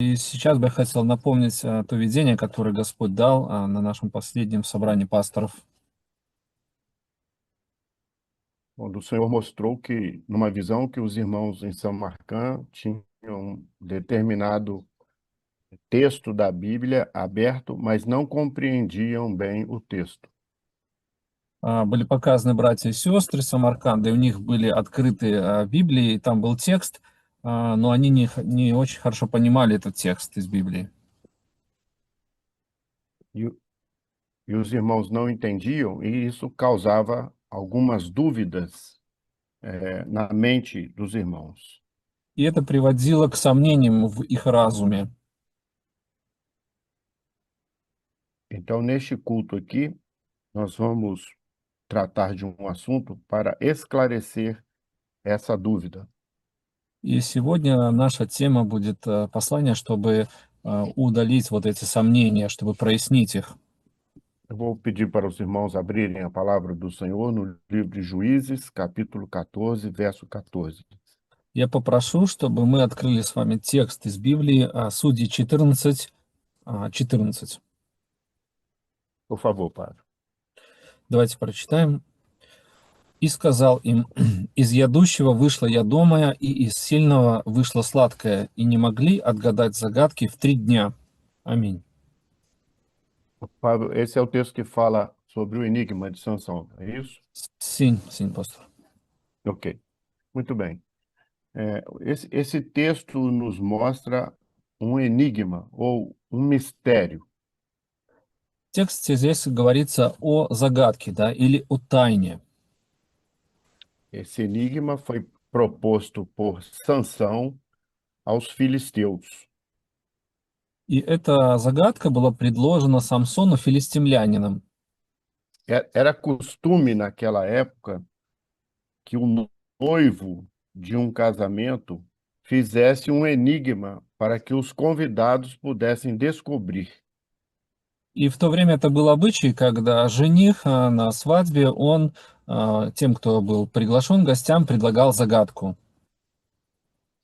И сейчас бы я хотел напомнить то видение, которое Господь дал на нашем последнем собрании пасторов. Quando o Senhor mostrou que, numa visão, que os irmãos em São Marcão tinham um determinado texto da Bíblia aberto, mas não compreendiam bem o texto. Были показаны братья и сестры Самарканда, и у них были открыты Библии, и там был текст, но они не очень хорошо понимали этот текст из Библии. E, e os irmãos não entendiam, e isso causava algumas dúvidas, na mente dos irmãos. И это приводило к сомнениям в их разуме. Então, neste culto aqui, nós vamos tratar de um assunto para esclarecer essa dúvida. И сегодня наша тема будет послание, чтобы удалить вот эти сомнения, чтобы прояснить их. Eu vou pedir para os irmãos abrirem a palavra do Senhor no livro de Juízes, capítulo 14, verso 14. Я попрошу, чтобы мы открыли с вами текст из Библии, Судьи 14, 14. Por favor, padre. Давайте прочитаем. «И сказал им, из ядущего вышла ядомая, и из сильного вышло сладкое, и не могли отгадать загадки в 3 дня». Аминь. Pablo, esse é o texto que fala sobre o enigma de Sansão, é isso? Sim, pastor. Ok, muito bem. Esse texto nos mostra um enigma ou um mistério. В тексте здесь говорится о загадке, да, или о тайне. Esse enigma foi proposto por Sansão aos filisteus. И эта загадка была предложена Самсону филистимлянином. Era costume naquela época que o noivo de um casamento fizesse um enigma para que os convidados pudessem descobrir. И в то время это был обычай, когда жених на свадьбе, он тем, кто был приглашен гостям, предлагал загадку.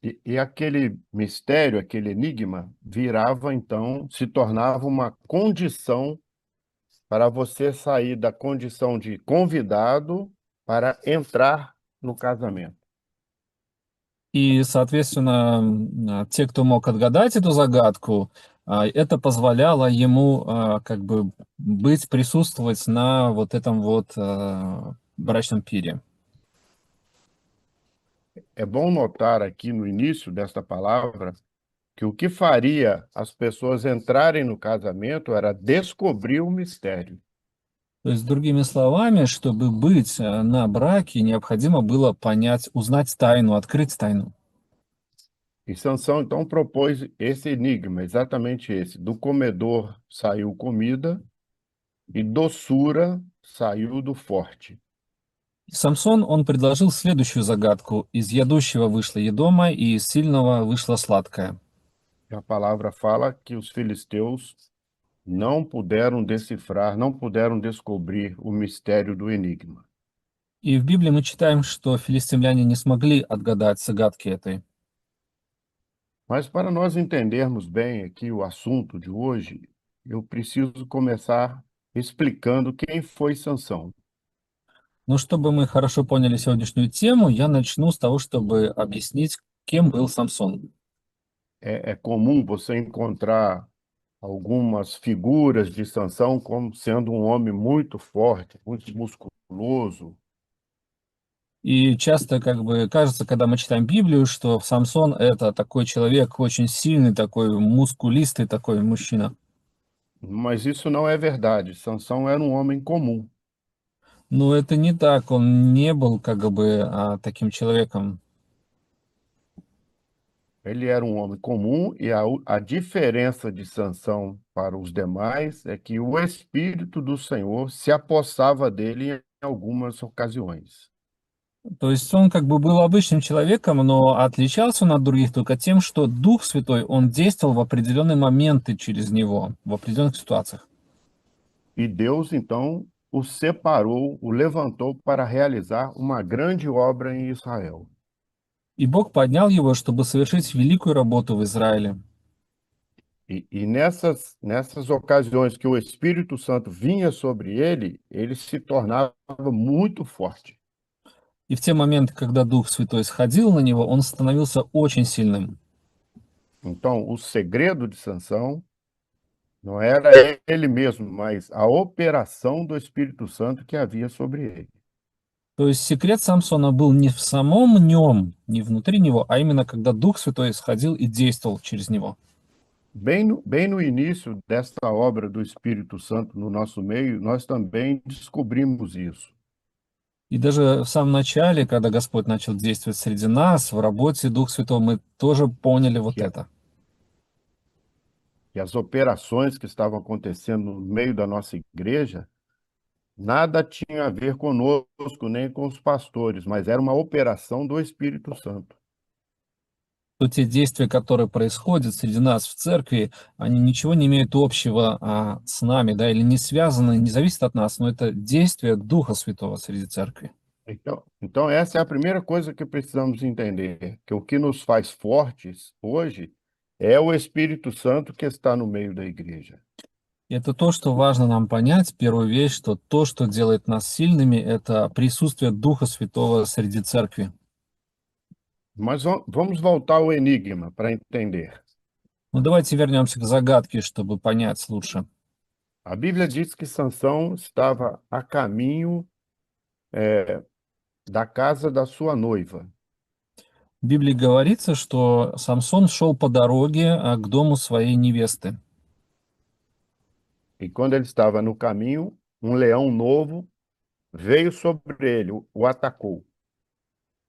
E aquele mistério, aquele enigma, virava então, se tornava uma condição para você sair da condição de convidado para entrar no casamento. И, соответственно, те, кто мог отгадать эту загадку, это позволяло ему как бы присутствовать на вот этом вот брачном пире. É bom notar aqui no início desta palavra que o que faria as pessoas entrarem no casamento era descobrir o mistério. То есть, другими словами, чтобы быть на браке, необходимо было понять, узнать тайну, открыть тайну. E Sansão então propôs esse enigma, exatamente esse: do comedor saiu comida e doçura saiu do forte. Самсон, он предложил следующую загадку. Из ядущего вышло едомое, и из сильного вышло сладкое. E a palavra fala que os filisteus não puderam decifrar, não puderam descobrir o mistério do enigma. И в Библии мы читаем, что филистимляне не смогли отгадать загадки этой. Mas para nós entendermos bem aqui o assunto de hoje, eu preciso começar explicando quem foi Sansão. Но чтобы мы хорошо поняли сегодняшнюю тему, я начну с того, чтобы объяснить, кем был Самсон. É comum você encontrar algumas figuras de Sansão como sendo um homem muito forte, muito musculoso. И часто как бы кажется, когда мы читаем Библию, что Самсон — это такой человек очень сильный, такой мускулистый такой мужчина. Mas isso não é verdade. Sansão era um homem comum. Но это не так, он не был как бы таким человеком. Ele era um homem comum e a diferença de Sansão para os demais é que o Espírito do Senhor se apossava dele em algumas ocasiões. То есть он как бы был обычным человеком, но отличался он от других только тем, что Дух Святой, он действовал в определенные моменты через него, в определенных ситуациях. E Deus, então, o separou, o levantou para realizar uma grande obra em Israel. И Бог поднял его, чтобы совершить великую работу в Израиле. E nessas ocasiões que o Espírito Santo vinha sobre ele, ele se tornava muito forte. И в те моменты, когда Дух Святой сходил на него, он становился очень сильным. Então, o segredo de Sansão não era ele mesmo, mas a operação do Espírito Santo que havia sobre ele. То есть секрет Самсона был не в самом нем, не внутри него, а именно когда Дух Святой сходил и действовал через него. Bem no início desta obra do Espírito Santo no nosso meio, nós também descobrimos isso. И даже в самом начале, когда Господь начал действовать среди нас, в работе Дух Святой, мы тоже поняли вот Que, это. que as operações que estavam acontecendo no meio da nossa igreja nada tinha a ver conosco, nem com os pastores, mas era uma operação do Espírito Santo. То те действия, которые происходят среди нас в церкви, они ничего не имеют общего с нами, да, или не связаны, не зависят от нас, но это действие Духа Святого среди церкви. Então, essa é a primeira coisa que precisamos entender, que o que nos faz fortes hoje é o Espírito Santo que está no meio da igreja. И это то, что важно нам понять. Первая vez, что то, что делает нас сильными, это присутствие Духа Святого среди церкви. Mas vamos voltar ao enigma para entender. Ну, давайте вернемся к загадке, чтобы понять лучше. A Bíblia diz que Sansão estava a caminho da casa da sua noiva. В Библии говорится, что Самсон шел по дороге к дому своей невесты. E quando ele estava no caminho, um leão novo veio sobre ele, o atacou.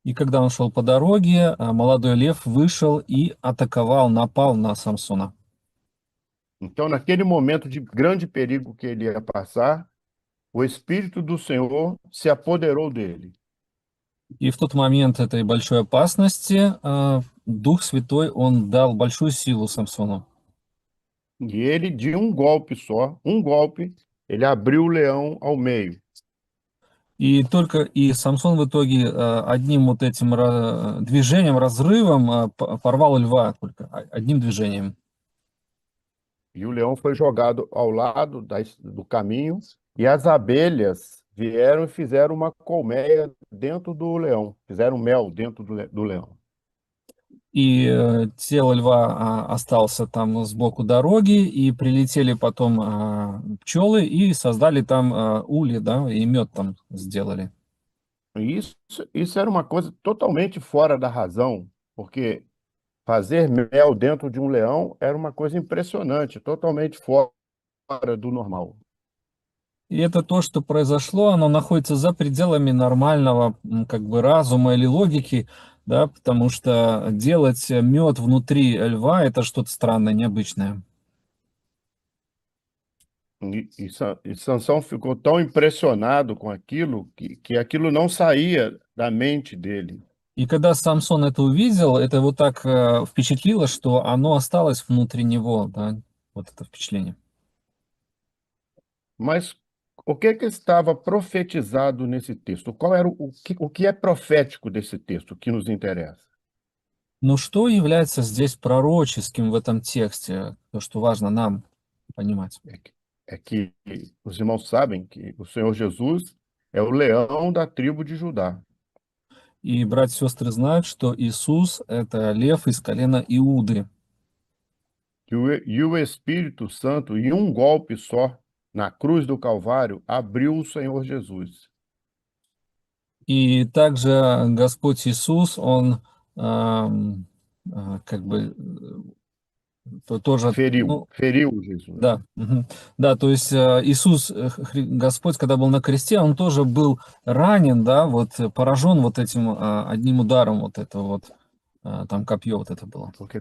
И когда он шел по дороге, молодой лев вышел и атаковал, напал на Самсона. Então, naquele momento de grande perigo que ele ia passar, o Espírito do Senhor se apoderou dele. И в тот момент этой большой опасности Дух Святой, он дал большую силу Самсону. E ele, de um golpe só, ele abriu o leão ao meio. И Самсон в итоге одним вот этим движением, разрывом порвал льва только одним движением. E o leão foi jogado ao lado do caminho, e as abelhas vieram e fizeram uma colmeia dentro do leão, fizeram mel dentro do leão. И тело льва остался там сбоку дороги, и прилетели потом пчелы и создали там ульи, да, и мед там сделали. E isso era uma coisa totalmente fora da razão, porque fazer mel dentro de um leão era uma coisa impressionante, totalmente fora do normal. И это то, что произошло, оно находится за пределами нормального как бы разума или логики, да, потому что делать мед внутри льва — это что-то странное, необычное. E Sansão ficou tão impressionado com aquilo que aquilo não saía da mente dele. И когда Самсон это увидел, это его так впечатлило, что оно осталось внутри него, да, вот это впечатление. Mas o que estava profetizado nesse texto? Qual era o que é profético desse texto que nos interessa? Но что является здесь пророческим в этом тексте, то, что важно нам понимать? É que os irmãos sabem que o Senhor Jesus é o leão da tribo de Judá. И братья и сестры знают, что Иисус — это лев из колена Иуды. E o Espírito Santo, em um golpe só, na cruz do Calvário, abriu o Senhor Jesus. И также Господь Иисус, Он как бы тоже, ну, Feriu Jesus. да, да, то есть Иисус, Господь, когда был на кресте, Он тоже был ранен, да, вот поражен вот этим одним ударом, вот это вот, там копье вот это было. Porque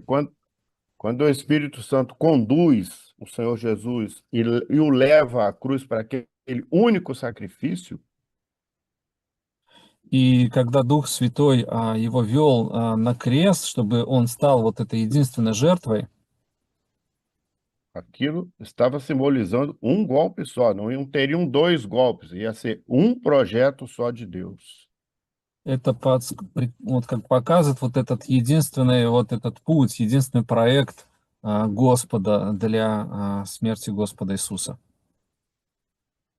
quando o Espírito Santo conduz o Senhor Jesus e o leva à cruz para aquele único sacrifício, И когда Дух Святой его вел на крест, чтобы он стал вот этой единственной жертвой, aquilo estava simbolizando um golpe só, não teriam dois golpes, ia ser um projeto só de Deus. это вот как показывает вот этот единственный вот этот путь, единственный проект Господа, для смерти Господа Иисуса.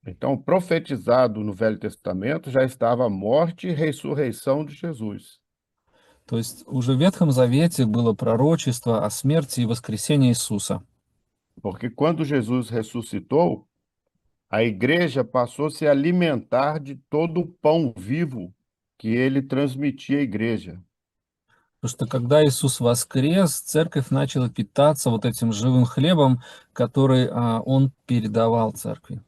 Então, profetizado no Velho Testamento já estava a morte e ressurreição de Jesus. То есть уже в Ветхом Завете было пророчество о смерти и воскресении Иисуса. Porque quando Jesus ressuscitou, a igreja passou a se alimentar de todo o pão vivo que ele transmitia à igreja. Потому что когда Иисус воскрес, церковь начала питаться вот этим живым хлебом, который Он передавал церкви.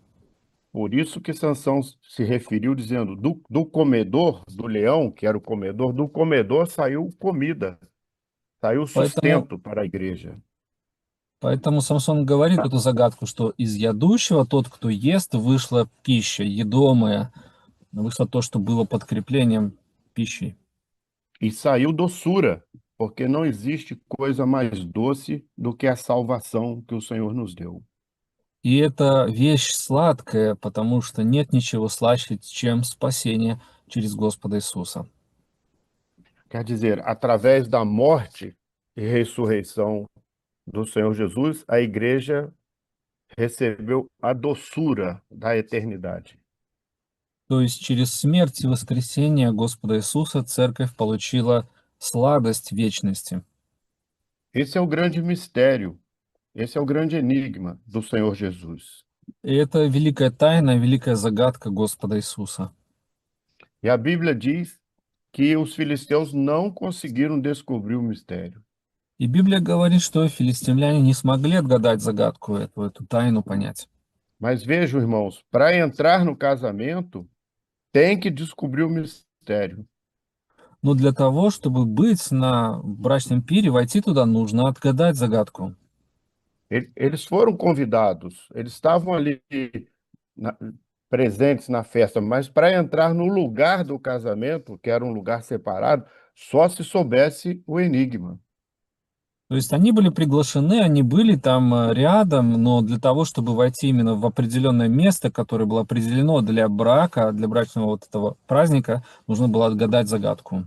Por isso que Sansão se referiu dizendo, do comedor, do leão, que era o comedor, do comedor saiu comida, saiu Поэтому, sustento para a igreja. поэтому Самсон говорит эту загадку, что из ядущего тот, кто ест, вышла пища, едомая, вышло то, что было подкреплением пищей. E saiu doçura, porque não existe coisa mais doce do que a salvação que o Senhor nos deu. И это вещь сладкая, потому что нет ничего слаще, чем спасение через Господа Иисуса. Quer dizer, através da morte e ressurreição do Senhor Jesus, a igreja recebeu a doçura da eternidade. То есть через смерть и воскресение Господа Иисуса церковь получила сладость вечности. Esse é o grande mistério, esse é o grande enigma do Senhor Jesus. И это великая тайна, великая загадка Господа Иисуса. E a Bíblia diz que os filisteus não conseguiram descobrir o mistério. И Библия говорит, что филистимляне не смогли отгадать загадку эту тайну понять. Mas vejam, irmãos, para entrar no casamento, tem que descobrir o mistério. Но для того, чтобы быть на брачном пире, войти туда, нужно отгадать загадку. Eles foram convidados, eles estavam ali na- presentes na festa, mas para entrar no lugar do casamento, que era um lugar separado, só se soubesse o enigma. То есть они были приглашены, они были там рядом, но для того, чтобы войти именно в определенное место, которое было определено для брака, для брачного вот этого праздника, нужно было отгадать загадку.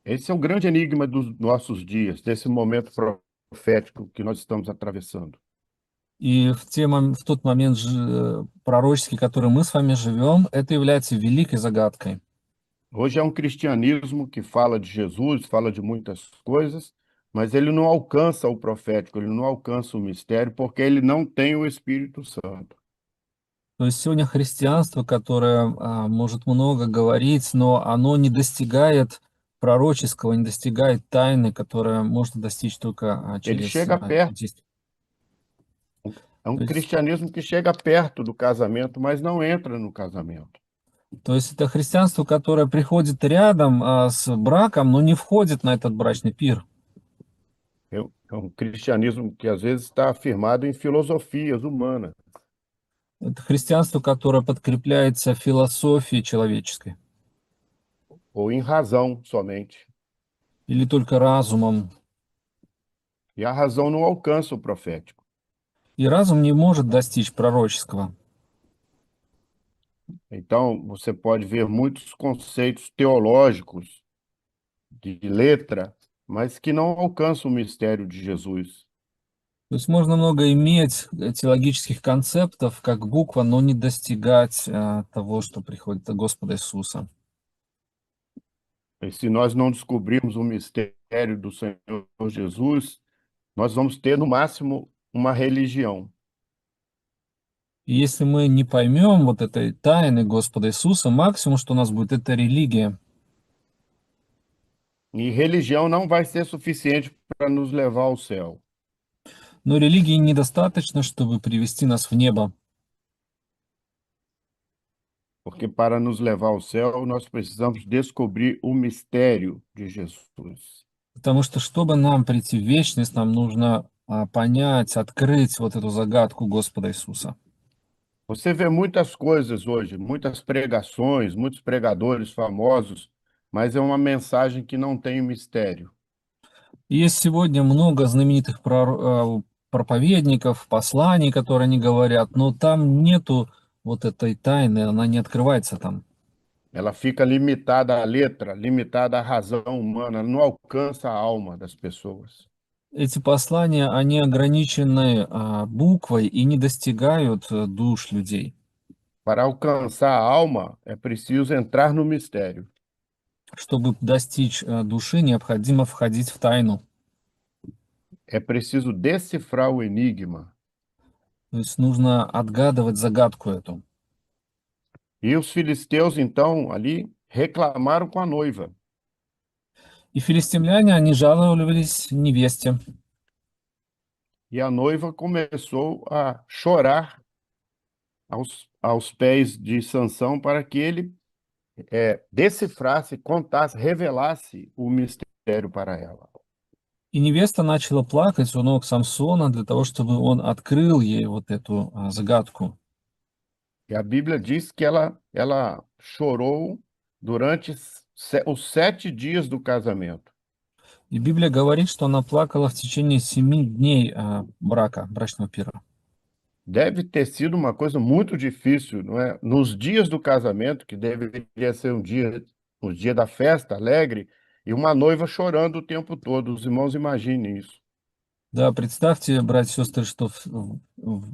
Esse é o grande enigma dos nossos dias, desse momento profético que nós estamos atravessando. И в тот момент пророческий, который мы с вами живем, это является великой загадкой. Hoje é um cristianismo que fala de Jesus, fala de muitas coisas, mas ele não alcança o profético, ele não alcança o mistério, porque ele não tem o Espírito Santo. То есть сегодня христианство, которое может много говорить, но оно не достигает пророческого, не достигает тайны, которая можно достичь только Ele через chega perto, действие. é um То есть, cristianismo que chega perto do casamento, mas não entra no casamento. то есть это христианство, которое приходит рядом с браком, но не входит на этот брачный пир. É um cristianismo que às vezes está afirmado em filosofias humanas, Это христианство, которое подкрепляется философией человеческой ou em razão somente. или только разумом. E a razão não alcança o profético. И разум не может достичь пророческого. Então, você pode ver muitos conceitos teológicos de letra, mas que não alcançam o mistério de Jesus. То есть можно много иметь теологических концептов, как буква, но не достигать того, что приходит от Господа Иисуса. E se nós não descobrirmos o mistério do Senhor Jesus, nós vamos ter, no máximo, uma religião. И если мы не поймем вот этой тайны Господа Иисуса, максимум, что у нас будет, это религия. E religião não vai ser suficiente para nos levar ao céu. Но религии недостаточно, чтобы привести нас в небо. Porque para nos levar ao céu, nós precisamos descobrir o mistério de Jesus. Потому что, чтобы нам прийти в вечность, нам нужно понять, открыть вот эту загадку Господа Иисуса. Você vê muitas coisas hoje, muitas pregações, muitos pregadores famosos, mas é uma mensagem que não tem mistério. И есть сегодня много знаменитых проповедников, посланий, которые они говорят, но там нету вот этой тайны, она не открывается там. Ela fica limitada à letra, limitada à razão humana, ela não alcança a alma das pessoas. Эти послания, они ограничены буквой и не достигают душ людей. Para alcançar a alma, é preciso entrar no mistério. Чтобы достичь души, необходимо входить в тайну. É preciso decifrar o enigma. То есть нужно отгадывать загадку эту. E os filisteus, então, ali reclamaram com a noiva. И филистимляне, они жаловались невесте. E a noiva começou a chorar aos pés de Sansão para que ele decifrasse, contasse, revelasse o mistério para ela. И невеста начала плакать у ног Самсона для того, чтобы он открыл ей вот эту загадку. E a Bíblia diz que ela chorou durante os 7 dias do casamento. И Библия говорит, что она плакала в течение 7 дней брачного пира. Deve ter sido uma coisa muito difícil, não é? Nos dias do casamento, que deveria ser um dia da festa alegre, e uma noiva chorando o tempo todo. Os irmãos imaginem isso. Да, представьте, братья и сестры, что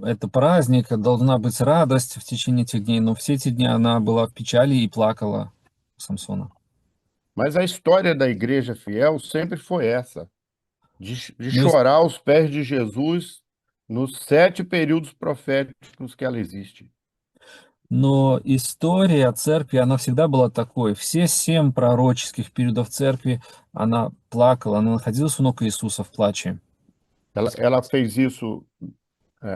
это праздник, должна быть радость в течение этих дней, но все эти дни она была в печали и плакала Самсона. Mas a história da igreja fiel sempre foi essa, de Но, ис- chorar aos pés de Jesus nos 7 períodos proféticos que ela existe. но история церкви, она всегда была такой. Все 7 пророческих периодов церкви она плакала, она находилась у ног Иисуса в плаче. Ela fez isso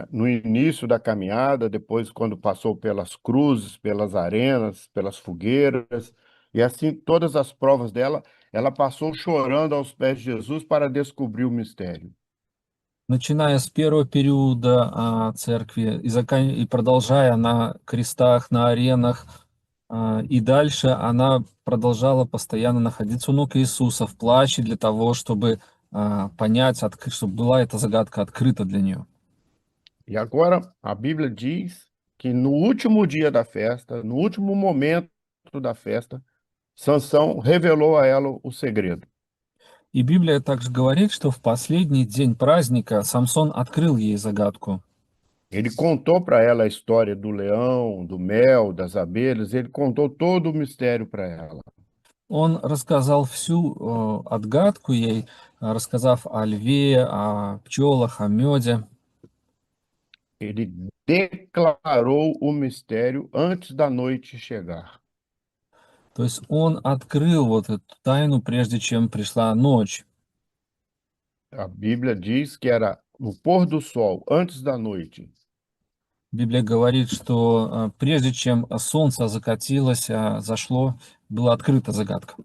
no início da caminhada, depois quando passou pelas cruzes, pelas arenas, pelas fogueiras, e assim todas as provas dela, ela passou chorando aos pés de Jesus para descobrir o mistério. Начиная с первого периода церкви и продолжая на крестах, на аренах, и дальше она продолжала постоянно находиться у ног Иисуса в плаче для того, чтобы понять, чтобы была эта загадка открыта для нее. E agora a Bíblia diz que no último dia da festa, no último momento da festa, Sansão revelou a ela o segredo. И Библия также говорит, что в последний день праздника Самсон открыл ей загадку. Ele contou para ela a história do leão, do mel, das abelhas, ele contou todo o mistério para ela. Он рассказал всю отгадку ей, рассказав о льве, о пчелах, о меде. Ele declarou o mistério antes da noite chegar. То есть он открыл вот эту тайну, прежде чем пришла ночь. A Bíblia diz que era no pôr do sol, antes da noite. Библия говорит, что прежде чем солнце закатилось, зашло, была открыта загадка.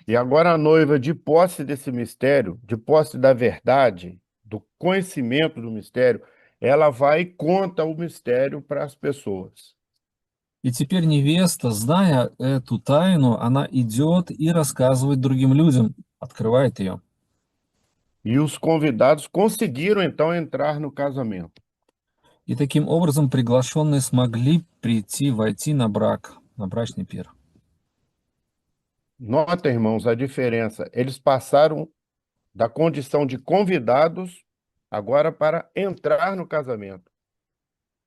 E agora a noiva, de posse desse mistério, de posse da verdade, do conhecimento do mistério, ela vai e conta o mistério para as pessoas. И теперь невеста, зная эту тайну, она идет и рассказывает другим людям, открывает ее. E os convidados conseguiram então entrar no casamento. И таким образом приглашенные смогли прийти, войти на брак, на брачный пир. Nota, irmãos, a diferença. Eles passaram da condição de convidados agora para entrar no casamento.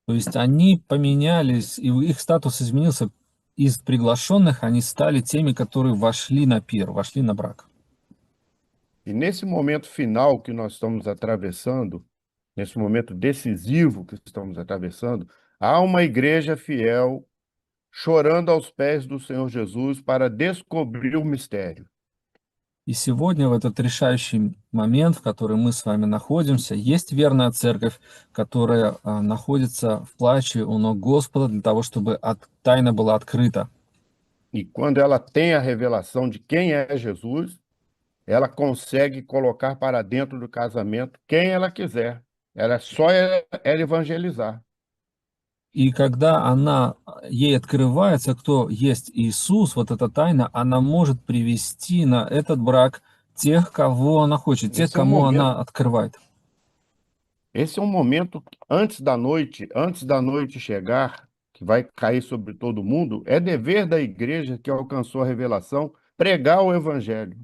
То есть они поменялись, и их статус изменился. Из приглашенных они стали теми, которые вошли на пир, вошли на брак. E nesse momento final que nós estamos atravessando, nesse momento decisivo que estamos atravessando, há uma igreja fiel chorando aos pés do Senhor Jesus para descobrir o mistério. И сегодня, в этот решающий момент, в который мы с вами находимся, есть верная церковь, которая находится в плаче у ног Господа для того, чтобы тайна была открыта. E quando ela tem a revelação de quem é Jesus, ela consegue colocar para dentro do casamento quem ela quiser. Ela evangelizar. И когда ей открывается, кто есть Иисус, вот эта тайна, она может привести на этот брак тех, кого она хочет, тех, кому она открывает. Esse é um momento antes da noite chegar, que vai cair sobre todo mundo, é dever da igreja que alcançou a revelação pregar o evangelho.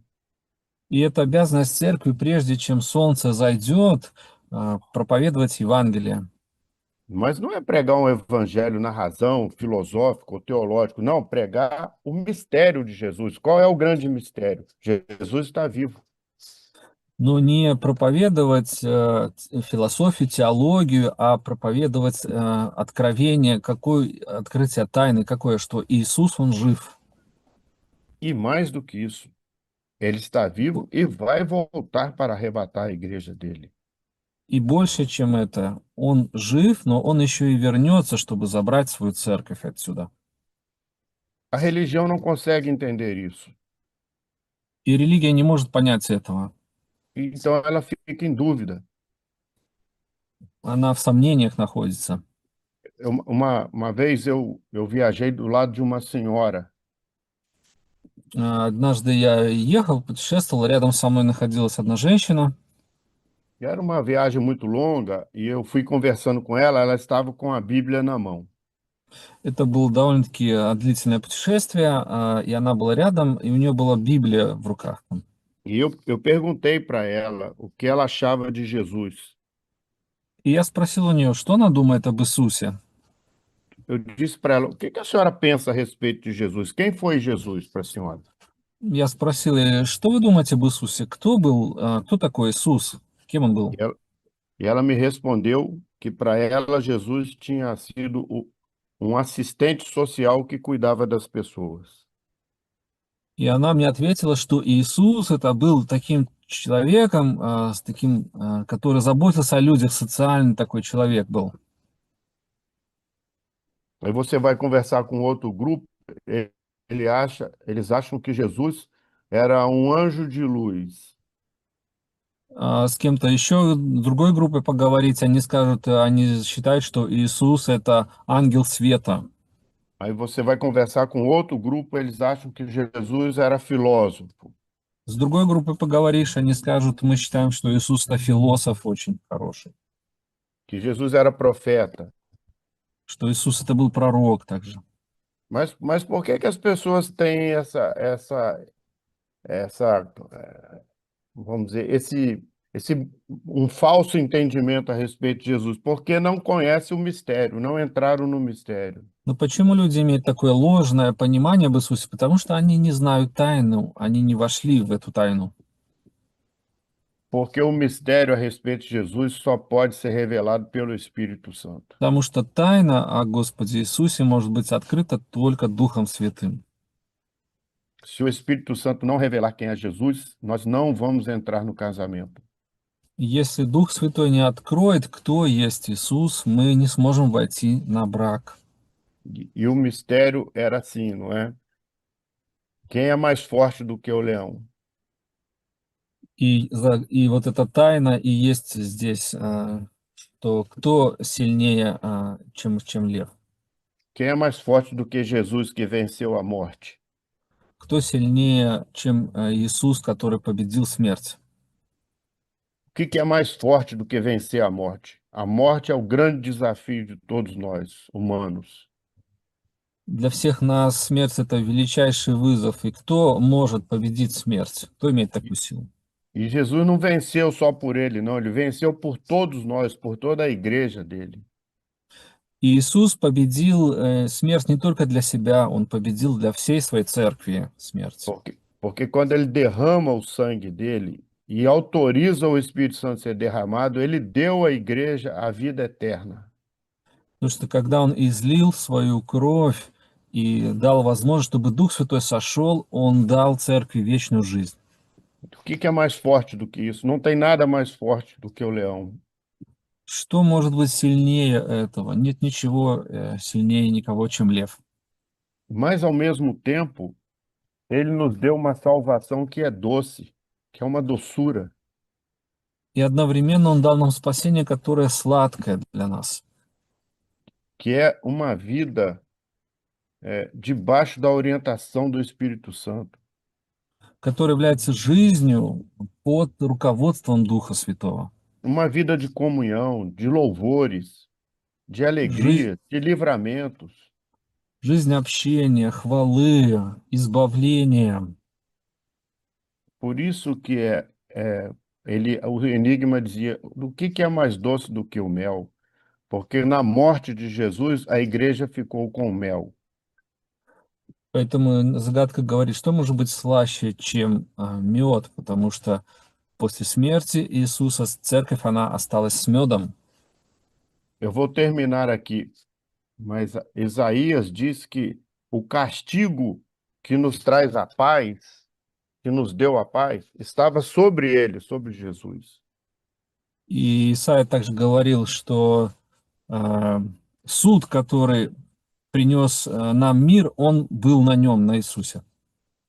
И это обязанность церкви, прежде чем солнце зайдет, проповедовать Евангелие. Mas não é pregar um evangelho na razão, filosófico ou teológico, não, pregar o mistério de Jesus. Qual é o grande mistério? Jesus está vivo. Но не проповедовать философию, теологию, а проповедовать откровение, какое открытие тайны, какое, что Иисус, Он жив. E mais do que isso, ele está vivo e vai voltar para arrebatar a igreja dele. И больше, чем это, Он жив, но Он еще и вернется, чтобы забрать свою церковь отсюда. A religião não consegue entender isso. И религия не может понять этого. Então ela fica em dúvida. Она в сомнениях находится. Uma vez eu viajei do lado de uma senhora. Однажды я ехал, путешествовал, рядом со мной находилась одна женщина. E era uma viagem muito longa e eu fui conversando com ela, ela estava com a Bíblia na mão. Это было довольно-таки длительное путешествие, и она была рядом, и у нее была Библия в руках. E eu perguntei para ela o que ela achava de Jesus. И я спросил у нее, что она думает об Иисусе. Eu disse para ela, o que que a senhora pensa a respeito de Jesus? Quem foi Jesus para a senhora? Я спросил ее, что вы думаете об Иисусе? Кто такой Иисус? Кем он был? E ela me respondeu que para ela Jesus tinha sido um assistente social que cuidava das pessoas. И она мне ответила, что Иисус это был таким человеком, который заботился о людях, социальный такой человек был. Aí você vai conversar com outro grupo, eles acham que Jesus era um anjo de luz. С кем-то еще, другой группой поговорить, они скажут, они считают, что Иисус это ангел света. Aí você vai conversar com outro grupo, eles acham que Jesus era filósofo, С другой группой поговоришь, они скажут, мы считаем, что Иисус это философ очень хороший, que Jesus era profeta. что Иисус это был пророк также. Mas por que que as pessoas têm vamos dizer, um falso entendimento a respeito de Jesus? Porque não conhecem o mistério, não entraram no mistério. Но почему люди имеют такое ложное понимание об Иисусе? Потому что они не знают тайну, они не вошли в эту тайну. Porque o mistério a respeito de Jesus só pode ser revelado pelo Espírito Santo. Потому что тайна о Господе Иисусе может быть открыта только Духом Святым. Se o Espírito Santo não revelar quem é Jesus, nós não vamos entrar no casamento. Если Дух Святой не откроет, кто есть Иисус, мы не сможем войти на брак. E o mistério era assim, não é? Quem é mais forte do que o leão? И вот эта тайна и есть здесь, что кто сильнее, чем лев? Quem é mais forte do que Jesus que venceu a morte? Кто сильнее, чем Иисус, который победил смерть? O que que é mais forte do que vencer a morte? A morte é o grande desafio de todos nós, humanos. Для всех нас смерть — это величайший вызов. И кто может победить смерть? Кто имеет такую силу? E Jesus não venceu só por ele, não. Ele venceu por todos nós, por toda a igreja dele. И Иисус победил смерть не только для себя, Он победил для всей своей церкви смерть. Porque quando ele derrama o sangue dele e autoriza o Espírito Santo a ser derramado, ele deu à igreja a vida eterna. Потому что когда Он излил свою кровь и дал возможность, чтобы Дух Святой сошел, Он дал церкви вечную жизнь. O que que é mais forte do que isso? Não tem nada mais forte do que o leão. Что может быть sильнее этого? Нет ничего сильнее никого, чем лев. Mas, ao mesmo tempo, ele nos deu uma salvação que é doce, que é uma doçura. И одновременно Он дал нам спасение, которое сладкое для нас. Que é uma vida debaixo da orientação do Espírito Santo. Которое является жизнью под руководством Духа Святого. Uma vida de comunhão, de louvores, de alegria, de livramentos. Жизнь общения, хвалы, избавления. por isso que o enigma dizia, do que é mais doce do que o mel? Porque na morte de Jesus a igreja ficou com o mel. Поэтому загадка говорит, что может быть слаще, чем мед, потому что после смерти Иисуса церковь, она осталась с медом. Eu vou terminar aqui, mas Isaías diz que o castigo que nos traz a paz, que nos deu a paz, estava sobre ele, sobre Jesus. И Исаия также говорил, что а, суд, который принес нам мир, он был на нем, на Иисусе.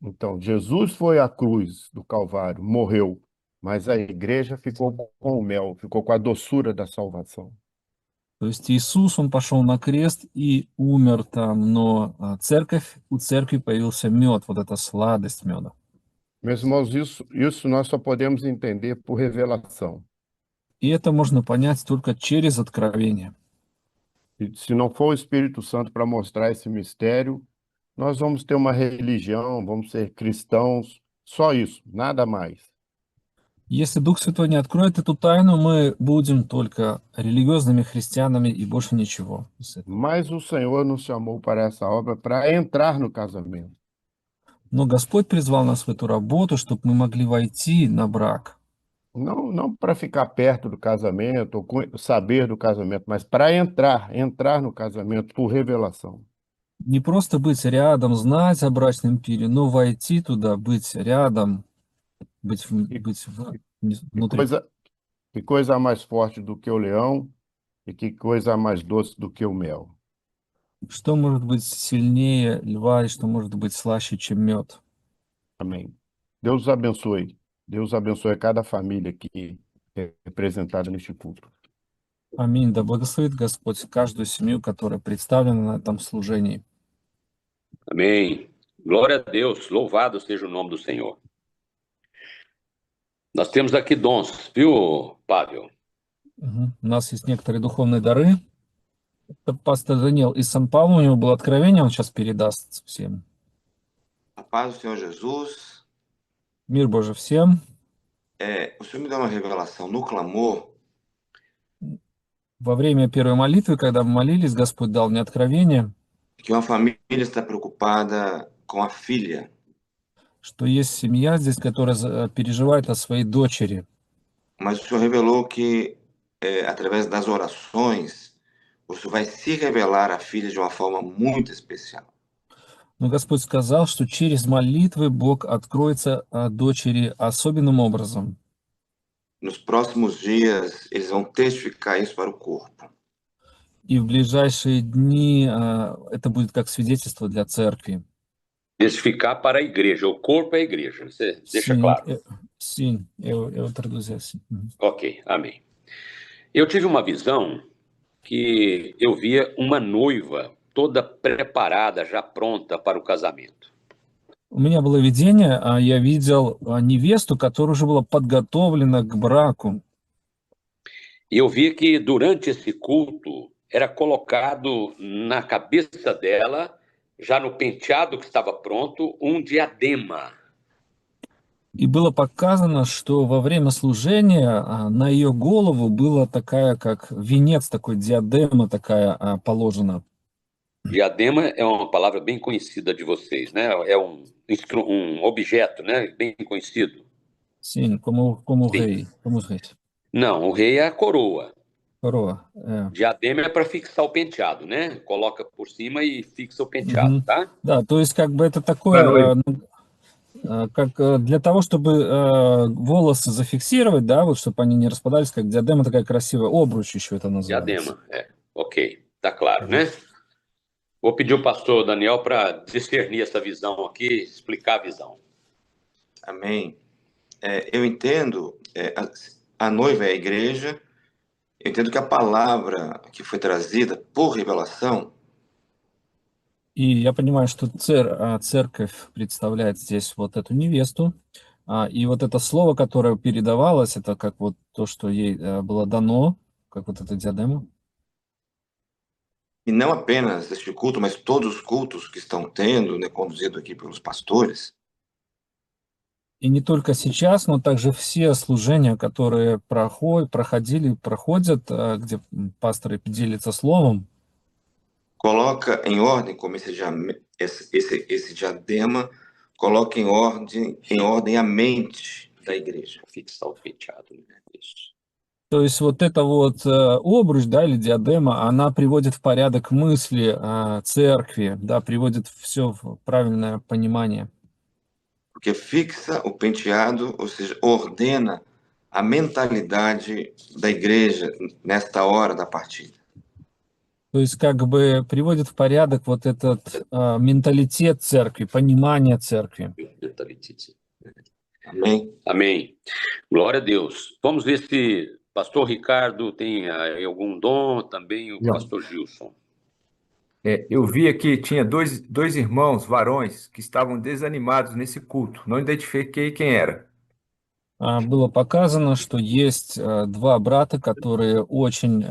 Então, Jesus foi à cruz do Calvário, morreu, mas a igreja ficou com o mel, ficou com a doçura da salvação. То есть Иисус, он пошел на крест и умер там, но у церкви появился мед, вот эта сладость меда. Meus irmãos, isso nós só podemos entender por revelação. И это можно понять только через откровение. E se não for o Espírito Santo para mostrar esse mistério, nós vamos ter uma religião, vamos ser cristãos, só isso, nada mais. Если Дух Святой не откроет эту тайну, мы будем только религиозными христианами и больше ничего из этого. Mas o Senhor nos chamou para essa obra para entrar no casamento. Но Господь призвал нас в эту работу, чтобы мы могли войти на брак. Não para ficar perto do casamento, ou saber do casamento, mas para entrar no casamento por revelação. Не просто быть rядом, знать о брачном пире, но войти туда, быть рядом, быть, E, быть e внутри. que coisa mais forte do que o leão, e que coisa mais doce do que o mel. Что может быть сильнее льва и что может быть слаще, чем мед? Amém. Deus os abençoe. Deus abençoe cada família aqui representada neste culto. Аминь. Да благословит Господь каждую семью, которая представлена на этом служении. Amém. Glória a Deus, louvado seja o nome do Senhor. Nós temos aqui dons, viu, Pávio? У нас есть некоторые духовные дары. Это пастор Даниил из Сан-Паулу, у него было откровение, он сейчас передаст всем. A paz do Senhor Jesus. Мир Божий всем. O Senhor me deu uma revelação no clamor. Во время первой молитвы, когда мы молились, Господь дал мне откровение, Que uma família está preocupada com a filha. что есть семья здесь, которая переживает о своей дочери. Mas o Senhor revelou que, através das orações, o Senhor vai se revelar à filha de uma forma muito especial. Но Господь сказал, что через молитвы Бог откроется дочери особенным образом. Nos próximos dias, eles vão testificar isso para o corpo. И в ближайшие дни это будет как свидетельство для церкви. Testificar para a igreja, o corpo é a igreja, você deixa claro. Sim, eu traduzi assim. Ok, amém. Eu tive uma visão que eu via uma noiva toda preparada, já pronta para o casamento. У меня было видение, я видел невесту, которая уже была подготовлена к браку. E eu vi que durante esse culto era colocado na cabeça dela, já no penteado que estava pronto, um diadema. И было показано, что во время служения на ее голову была такая, как венец, такой диадема такая положена. Diadema é uma palavra bem conhecida de vocês, né? É um objeto, né? Bem conhecido. Sim, como rei. Como rei. Não, o rei é a coroa. Coroa. Diadema é para fixar o penteado, né? Coloca por cima и fixa o penteado, tá? Да, то есть как бы это такое, как для того, чтобы волосы зафиксировать, да, вот чтобы они не распадались, как диадема такая красивая, обруч еще это называется. Diadema, ok, tá claro, né? Vou pedir o pastor Daniel para discernir essa visão aqui, explicar a visão. Amém. Eu entendo, a noiva é a igreja, eu entendo que a palavra que foi trazida por revelação. И я понимаю, что церковь представляет здесь вот эту невесту, и вот это слово, которое передавалось, это как вот то, что ей было дано, как вот эта диадема. E não apenas este culto, mas todos os cultos que estão tendo, né, conduzido aqui pelos pastores. И не только сейчас, но также все служения, которые проходят, где пасторы делятся словом, coloca em ordem como esse diadema, coloca em ordem a mente da igreja. Fixar o penteado, né? Isso. то есть вот эта вот обруч, да, или диадема, она приводит в порядок мысли церкви, да, приводит все в правильное понимание. Porque fixa o penteado, ou seja, ordena a mentalidade da igreja nesta hora da partida. То есть как бы приводит в порядок вот этот менталитет церкви, понимание церкви. Mentality. Amém? Amém. Glória a Deus. Vamos ver se pastor Ricardo tem algum dom, também o Não. pastor Gilson. Eu vi aqui, tinha dois irmãos varões que estavam desanimados nesse culto. Não identifiquei quem era. Было показано, что есть два брата, которые очень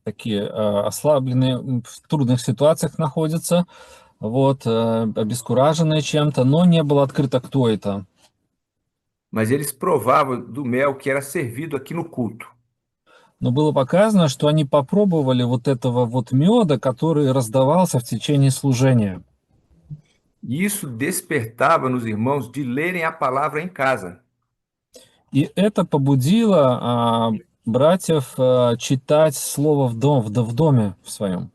такие ослабленные, в трудных ситуациях находятся, вот, обескураженные чем-то, но не было открыто, кто это. Mas eles provavam do mel que era servido aqui no culto. Но было показано, что они попробовали вот этого вот меда, который раздавался в течение служения. E isso despertava nos irmãos de lerem a palavra em casa. И это побудило братьев читать слово в доме в своем.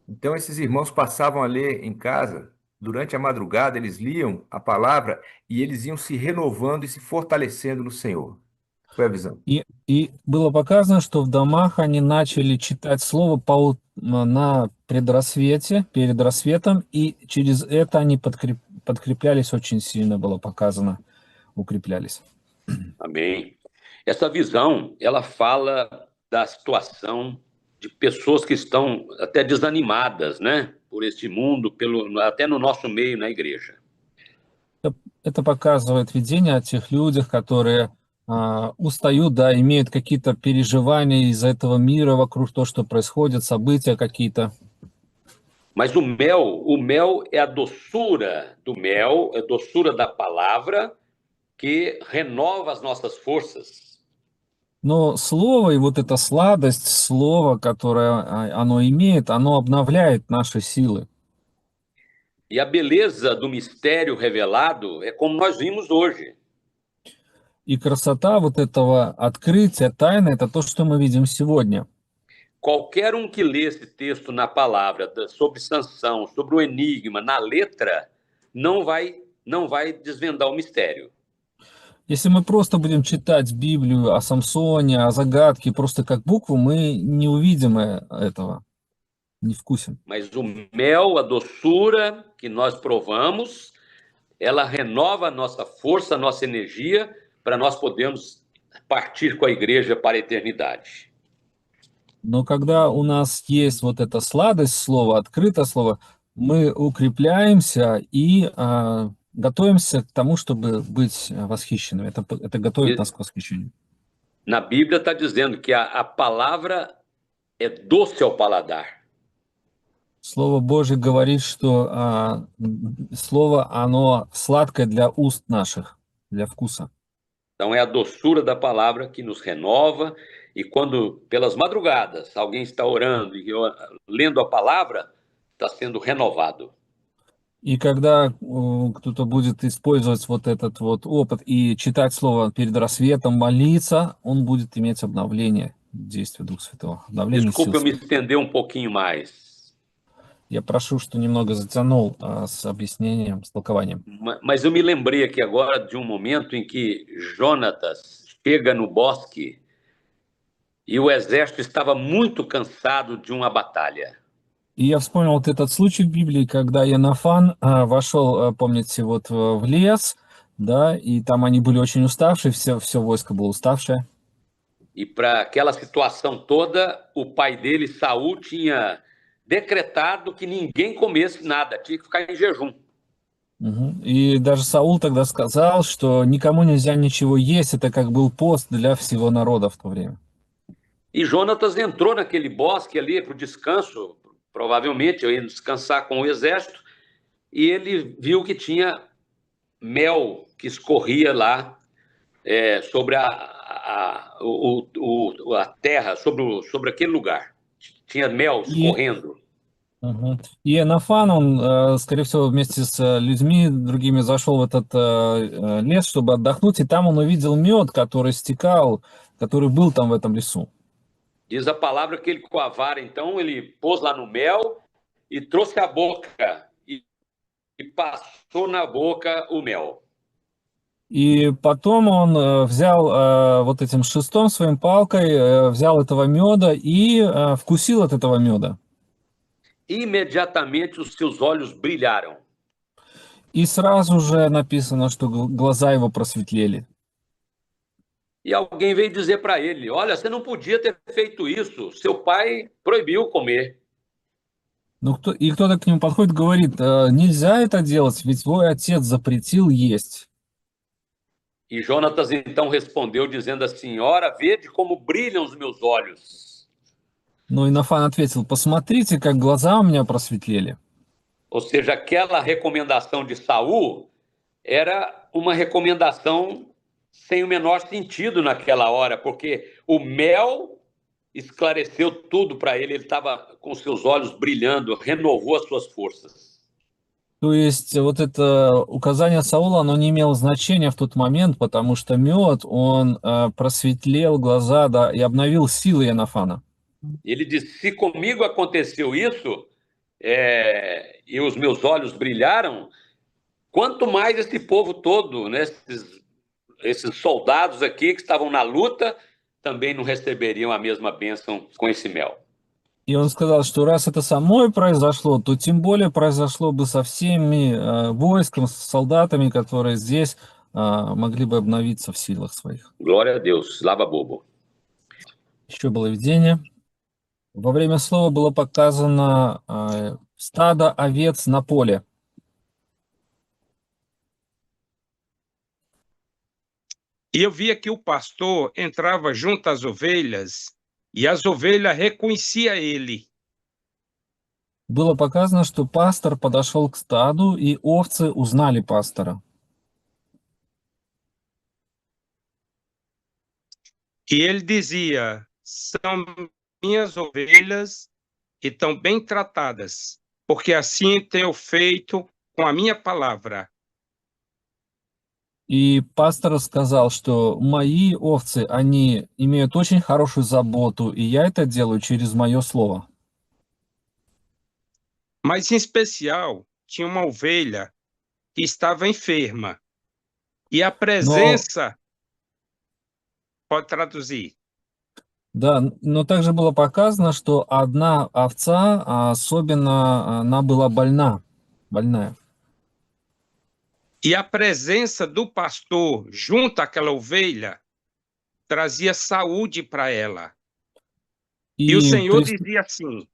Então esses irmãos passavam a ler em casa. Durante a madrugada, eles liam a palavra e eles iam se renovando e se fortalecendo no Senhor. Foi a visão. И было показано, что в домах они начали читать слово на предрассвете, перед рассветом, и через это они подкреплялись очень сильно, было показано, укреплялись. Amém. Essa visão, ela fala da situação de pessoas que estão até desanimadas, né? Por este mundo, até no nosso meio, na igreja. Это показывает видение о тех людях, которые устают, да, имеют какие-то переживания из-за этого мира вокруг, то, что происходит, события какие-то. Mas o mel é a doçura do mel, é a doçura da palavra que renova as nossas forças. Но слово и вот эта сладость слова, которое оно имеет, оно обновляет наши силы. E a beleza do mistério revelado é como nós vimos hoje. И красота вот этого открытия тайны, это то, что мы видим сегодня. Qualquer que lê esse texto na palavra, sobre Sansão, sobre o enigma, na letra, não vai desvendar o mistério. Если мы просто будем читать Библию о Самсоне, о загадке, просто как букву, мы не увидим этого, не вкусим. Mas o mel, a doçura que nós provamos, ela renova a nossa força, a nossa energia, para nós podermos partir com a igreja para a eternidade. Но когда у нас есть вот эта сладость слова, открытое слово, мы укрепляемся и готовимся к тому, чтобы быть восхищенными. Это готовит нас к восхищению. Na Bíblia está dizendo que a palavra é doce ao paladar. Слово Божье говорит, что слово, оно сладкое для уст наших, для вкуса. Então é a doçura da palavra que nos renova, e quando pelas madrugadas alguém está orando e lendo a palavra, está sendo renovado. И когда кто-то будет использовать вот этот вот опыт и читать слово перед рассветом, молиться, он будет иметь обновление действия Духа Святого. Обновление сил. Desculpa eu me estender pouquinho mais. Я прошу, что немного затянул с объяснением, с толкованием. Mas eu me lembrei aqui agora de momento em que Jonatas chega no bosque e o exército estava muito cansado de uma batalha. И я вспомнил вот этот случай в Библии, когда Иоаннафан вошел, помните, вот в лес, да, и там они были очень уставшие, все войско было уставшее. E para aquela situação toda, o pai dele, Saul, tinha decretado que ninguém comesse nada, tinha que ficar em jejum. И даже Саул тогда сказал, что никому нельзя ничего есть, это как был пост для всего народа в то время. E Jonatas entrou naquele bosque ali para o descanso, provavelmente eu ia descansar com o exército, e ele viu que tinha mel que escorria lá sobre a terra, sobre aquele lugar. Tinha mel И, escorrendo. и Иоаннафан, он, скорее всего, вместе с людьми другими зашел в этот лес, чтобы отдохнуть, и там он увидел мед, который стекал, который был там в этом лесу. Diz a palavra que ele, com a vara, então, ele pôs lá no mel e trouxe a boca e passou na boca o mel. И потом он взял вот этим шестом, своим палкой, взял этого меда и вкусил от этого меда. Imediatamente os seus olhos brilharam. И сразу же написано, что глаза его просветлели. E alguém veio dizer para ele: olha, você não podia ter feito isso, seu pai proibiu comer. Ну, кто-то к нему подходит и говорит: нельзя это делать, ведь твой отец запретил есть. E Jonatas então respondeu dizendo assim: ora, vede como brilham os meus olhos. Но Иоаннафан ответил: посмотрите, как глаза у меня просветлели. Ou seja, aquela recomendação de Saul era uma recomendação sem o menor sentido naquela hora, porque o mel esclareceu tudo para ele, ele estava com seus olhos brilhando, renovou as suas forças. То есть вот это указание Саула, оно не имело значения в тот момент, потому что мед, он просветлел глаза, да, и обновил силы Иоаннафана. Ele disse: se comigo aconteceu isso, e os meus olhos brilharam, quanto mais esse povo todo, né, esses soldados aqui que estavam na luta, também não receberiam a mesma bênção com esse mel. И он сказал, что раз это со мной произошло, то тем более произошло бы со всеми войском, с солдатами, которые здесь могли бы обновиться в силах своих. Glória a Deus, lava bobo. Еще было видение. Во время слова было показано стадо овец на поле. E eu via que o pastor entrava junto às ovelhas e as ovelhas reconheciam ele. Было показано, что пастор подошел к стаду, и овцы узнали пастора. E ele dizia: são minhas ovelhas e estão bem tratadas, porque assim tenho feito com a minha palavra. И пастор сказал, что мои овцы, они имеют очень хорошую заботу, и я это делаю через мое слово. Mas, em especial, tinha uma ovelha que estava enferma. E a presença... Pode traduzir. Да, но также было показано, что одна овца, особенно она была больная. E a presença do pastor junto àquela ovelha trazia saúde para ela. E o Senhor dizia assim: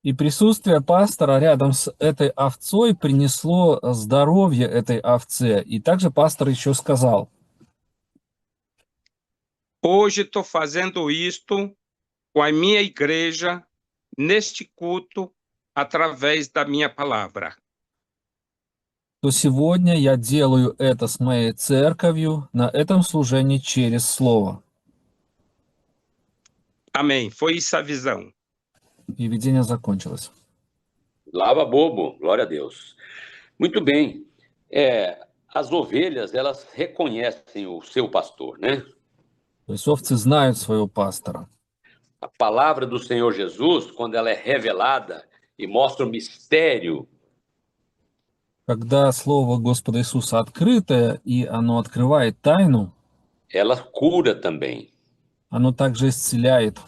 И присутствие пастора рядом с этой овцой принесло здоровье этой овце. И также пастор еще сказал: hoje estou fazendo isto com a minha igreja, neste culto, através da minha palavra. То сегодня я делаю это с моей церковью на этом служении через слово. Amém. Foi isso a visão. И видение закончилось. Lava bobo, glória a Deus. Muito bem. As ovelhas, elas reconhecem o seu pastor, né? То есть овцы знают своего пастора. A palavra do Senhor Jesus, quando ela é revelada e mostra o mistério, Когда слово Господа Иисуса открытое, и оно открывает тайну, ela cura também. оно также исцеляет.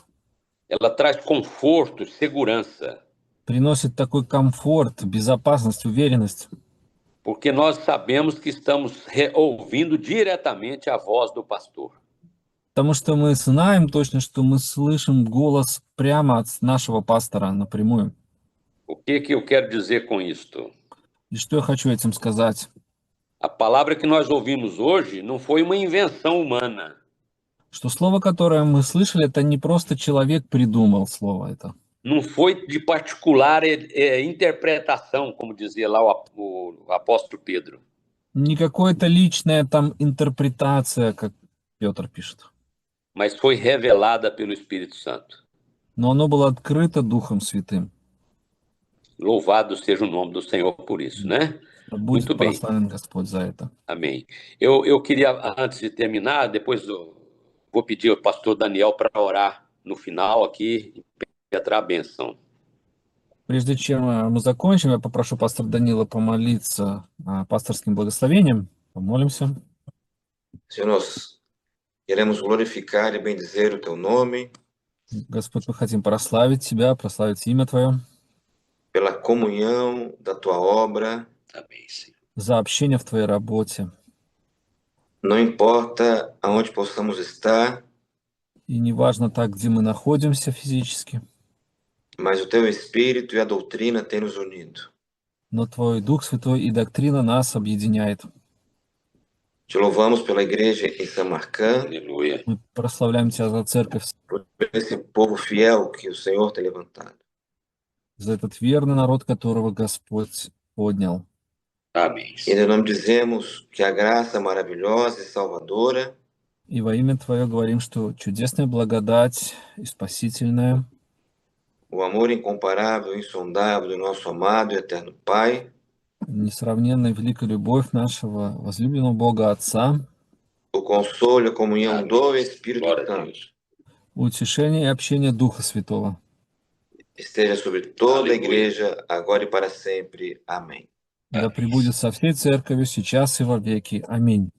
Ela traz conforto, segurança. Приносит такой комфорт, безопасность, уверенность. Porque nós sabemos que estamos ouvindo diretamente a voz do pastor. Потому что мы знаем точно, что мы слышим голос прямо от нашего пастора напрямую. O que eu quero dizer com isto? И что я хочу этим сказать? A palavra que nós ouvimos hoje não foi uma invenção humana. Что слово, которое мы слышали, это не просто человек придумал слово это. Não foi de particular interpretação, como dizia lá o apóstolo Pedro. Не какое-то личная там интерпретация, как Петр пишет, mas foi revelada pelo Espírito Santo. но оно было открыто Духом Святым. Louvado seja o nome do Senhor por isso, né? Да Muito будет bem, прославлен Господь за это. amém. Eu queria, antes de terminar, depois vou pedir ao pastor Daniel para orar no final aqui e impetrar a benção. Прежде чем мы закончим, я попрошу пастора Данила помолиться пасторским благословением. Помолимся. Senhor, nós queremos glorificar e bendizer o teu nome Господь, мы хотим прославить Тебя, прославить имя Твое, pela comunhão da tua obra. Amém, Senhor. за общение в Твоей работе. Não importa aonde possamos estar, И неважно так, где мы находимся физически, mas o teu Espírito e a doutrina têm nos unido. но Твой Дух Святой и доктрина нас объединяет. Te louvamos pela igreja em Samarcã, Aleluia. Мы прославляем Тебя за церковь, por esse povo fiel que o Senhor tem levantado. за этот верный народ, которого Господь поднял. Amém. E em nome dizemos que a graça maravilhosa e salvadora И во имя Твое говорим, что чудесная благодать и спасительная, o amor incomparável e insondável do nosso amado e eterno Pai, несравненная великая любовь нашего возлюбленного Бога Отца, o consolo e a comunhão do Espírito Glória a Santo Deus. утешение и общение Духа Святого esteja sobre toda a Aleluia. igreja, agora e para sempre. Amém. да пребудет со всей церковью сейчас и во веки. Аминь.